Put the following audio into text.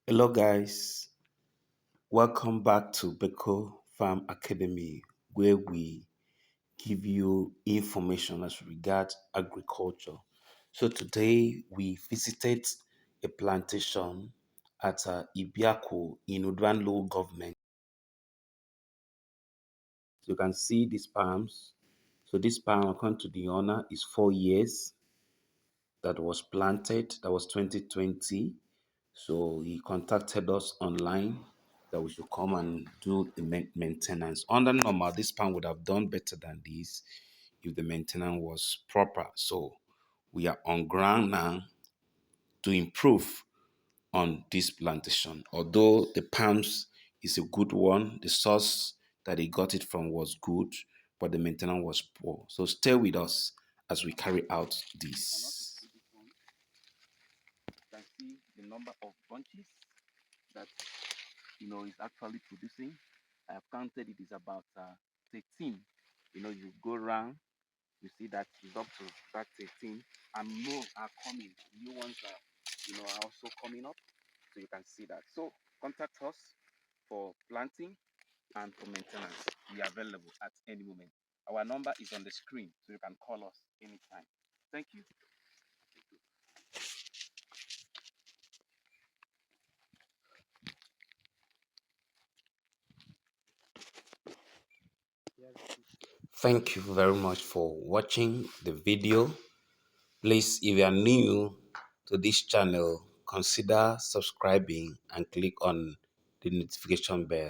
Hello, guys. Welcome back to Beko Farm Academy, where we give you information as regards agriculture. So today we visited a plantation at Ibiako in Udwan Local Government. So you can see these palms. So this palm, according to the owner, is 4 years that was planted. That was 2020. So he contacted us online that we should come and do the maintenance. Under normal, this pan would have done better than this if the maintenance was proper. So we are on ground now to improve on this plantation. Although the palms is a good one, the source that he got it from was good, but the maintenance was poor. So stay with us as we carry out this. You can see the number of bunches that is actually producing. I have counted it is about 13. You go around, you see that it's up to that 13, and more are coming. New ones are also coming up, so you can see that. So contact us for planting and for maintenance. We are available at any moment. Our number is on the screen, so you can call us anytime. Thank you. Thank you very much for watching the video. Please, if you are new to this channel, consider subscribing and click on the notification bell.